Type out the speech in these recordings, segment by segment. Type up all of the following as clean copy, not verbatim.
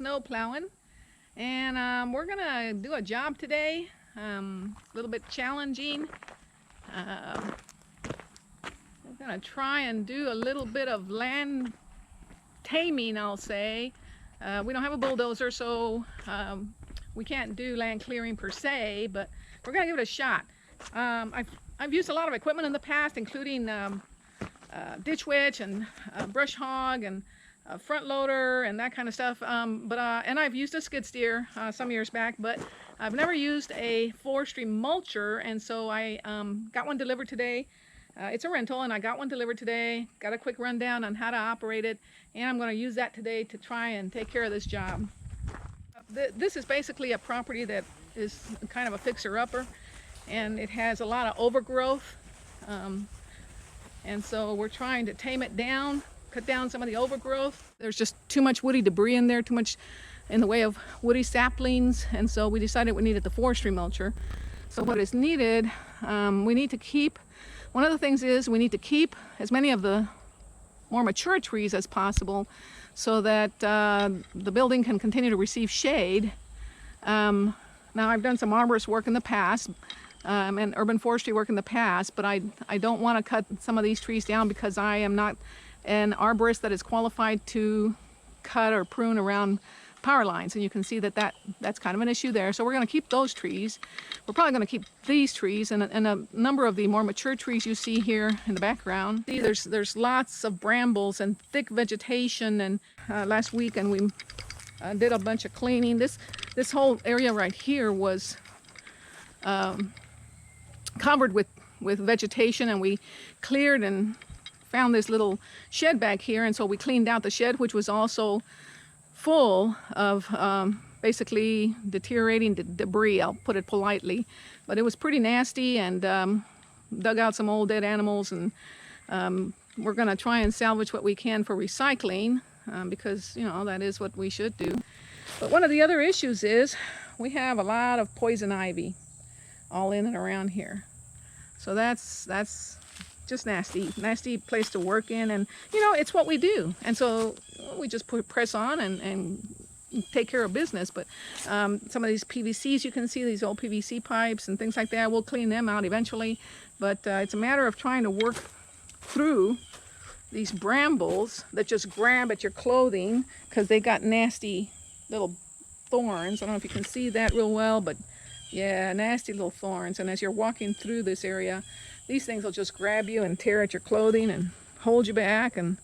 snow plowing, and we're gonna do a job today, a little bit challenging. We're gonna try and do a little bit of land taming, I'll say. We don't have a bulldozer, so we can't do land clearing per se, but we're gonna give it a shot. I've used a lot of equipment in the past, including ditch witch and brush hog and front loader and that kind of stuff, and I've used a skid steer some years back, but I've never used a forestry mulcher, and so I got one delivered today. It's a rental, and I got one delivered today. Got a quick rundown on how to operate it, and I'm going to use that today to try and take care of this job. This is basically a property that is kind of a fixer-upper, and it has a lot of overgrowth, and so we're trying to tame it down, cut down some of the overgrowth. There's just too much woody debris in there, too much in the way of woody saplings, and so we decided we needed the forestry mulcher. So what is needed, we need to keep, one of the things is we need to keep as many of the more mature trees as possible so that the building can continue to receive shade. Now I've done some arborist work in the past, and urban forestry work in the past, but I don't want to cut some of these trees down because I am not an arborist that is qualified to cut or prune around power lines, and you can see that that's kind of an issue there. So we're going to keep those trees. We're probably going to keep these trees and a number of the more mature trees you see here in the background. See, there's lots of brambles and thick vegetation, and last week and we did a bunch of cleaning. This whole area right here was covered with vegetation, and we cleared and found this little shed back here, and so we cleaned out the shed, which was also full of basically deteriorating debris, I'll put it politely, but it was pretty nasty, and dug out some old dead animals, and we're going to try and salvage what we can for recycling, because you know that is what we should do. But one of the other issues is we have a lot of poison ivy all in and around here, so that's just nasty place to work in, and you know it's what we do, and so we just press on and take care of business. But some of these PVCs, you can see these old PVC pipes and things like that, we'll clean them out eventually, but it's a matter of trying to work through these brambles that just grab at your clothing because they got nasty little thorns. I don't know if you can see that real well, but yeah, nasty little thorns, and as you're walking through this area, these things will just grab you and tear at your clothing and hold you back, and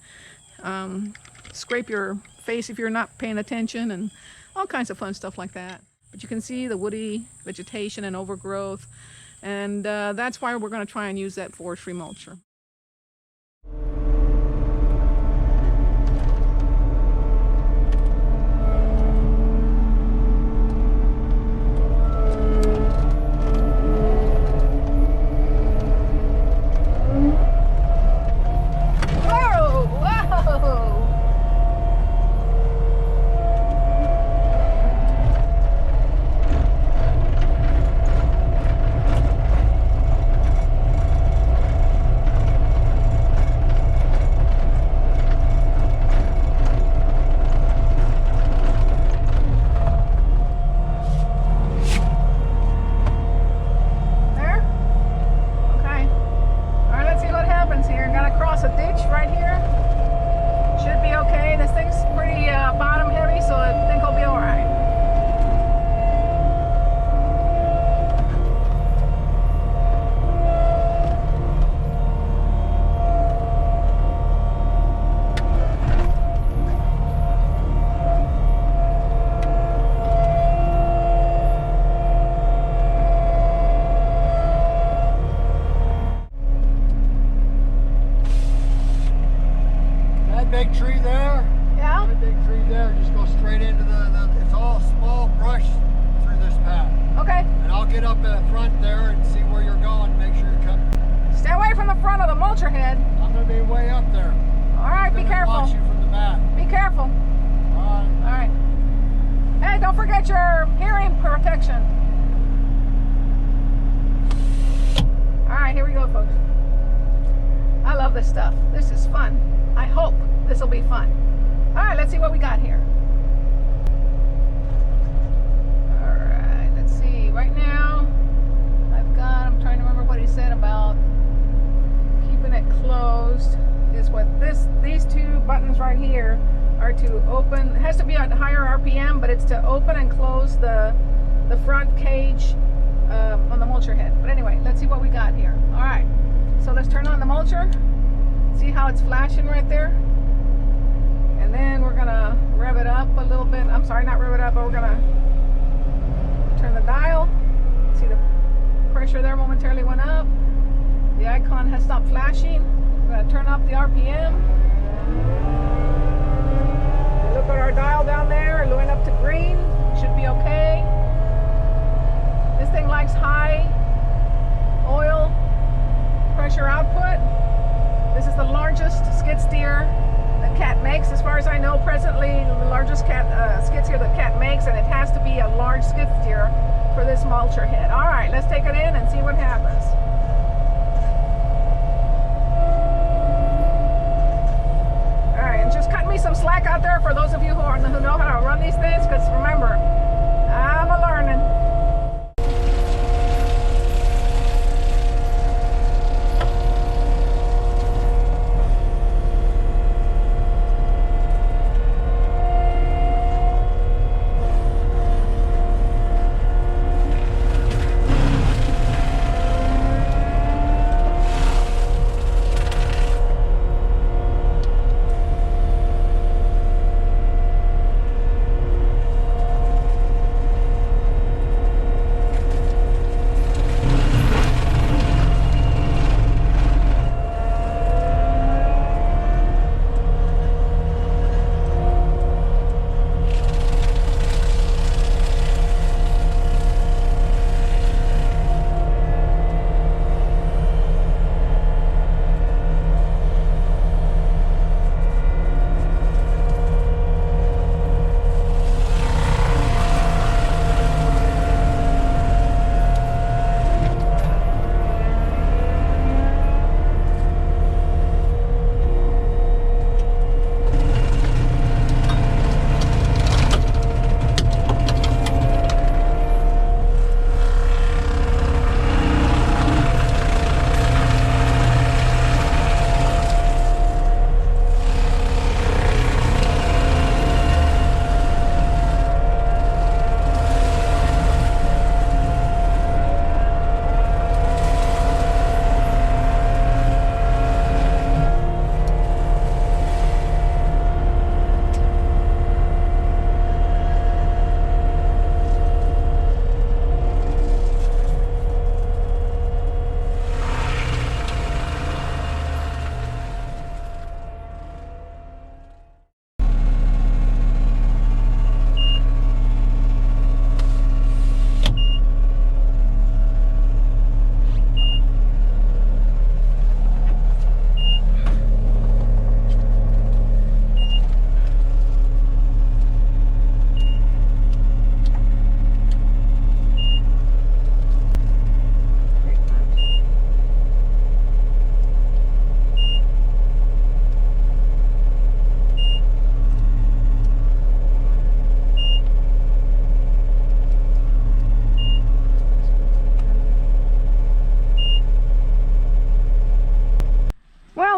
scrape your face if you're not paying attention, and all kinds of fun stuff like that. But you can see the woody vegetation and overgrowth, and that's why we're going to try and use that forestry mulcher. Big tree there. Yeah. That big tree there. Just go straight into the. It's all small brush through this path. Okay. And I'll get up at the front there and see where you're going. Make sure you come. Stay away from the front of the mulcher head. I'm gonna be way up there. All right. Be careful. Watch you from the back. Be careful. All right. All right. Hey, don't forget your hearing protection. All right. Here we go, folks. I love this stuff. This is fun. I hope this will be fun. All right, let's see what we got here. right now I'm trying to remember what he said about keeping it closed. Is what these two buttons right here are to open. It has to be at higher RPM, but it's to open and close the front cage on the mulcher head. But anyway, let's see what we got here. All right, so let's turn on the mulcher. See how it's flashing right there? And then we're gonna rev it up a little bit. I'm sorry, not rev it up, but we're gonna turn the dial. See the pressure there momentarily went up. The icon has stopped flashing. We're gonna turn up the RPM. Look at our dial down there, going up to green. Should be okay. This thing likes high oil pressure output. This is the largest skid steer that CAT makes. As far as I know, presently the largest skid steer that CAT makes, and it has to be a large skid steer for this mulcher head. All right, let's take it in and see what happens. All right, and just cut me some slack out there for those of you who know how to run these things, because remember, I'm a learning.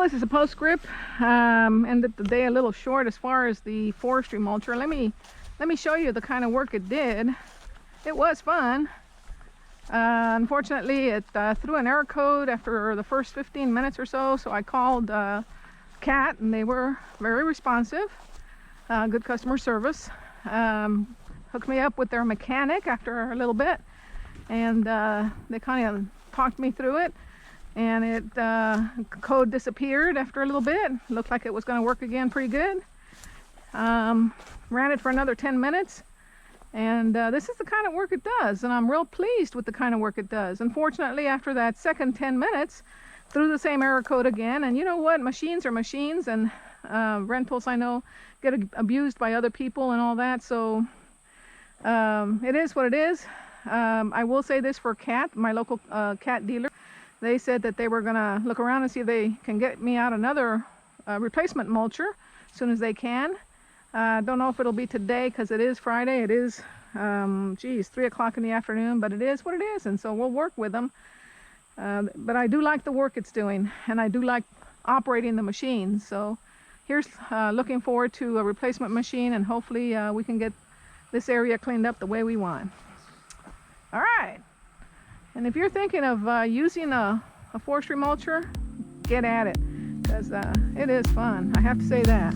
This is a postscript. Ended the day a little short as far as the forestry mulcher. Let me show you the kind of work it did. It was fun. Unfortunately, it threw an error code after the first 15 minutes or so, so I called CAT, and they were very responsive. Good customer service. Hooked me up with their mechanic after a little bit, and they kind of talked me through it. And it code disappeared after a little bit. Looked like it was going to work again pretty good. Ran it for another 10 minutes, and this is the kind of work it does, and I'm real pleased with the kind of work it does. Unfortunately, after that second 10 minutes, threw the same error code again. And you know what? Machines are machines, and rentals, I know, get abused by other people and all that. So it is what it is. I will say this for CAT, my local CAT dealer. They said that they were going to look around and see if they can get me out another replacement mulcher as soon as they can. Don't know if it'll be today because it is Friday. It is geez, 3 o'clock in the afternoon, but it is what it is, and so we'll work with them. But I do like the work it's doing, and I do like operating the machine. So here's looking forward to a replacement machine, and hopefully we can get this area cleaned up the way we want. All right. And if you're thinking of using a forestry mulcher, get at it, because it is fun. I have to say that.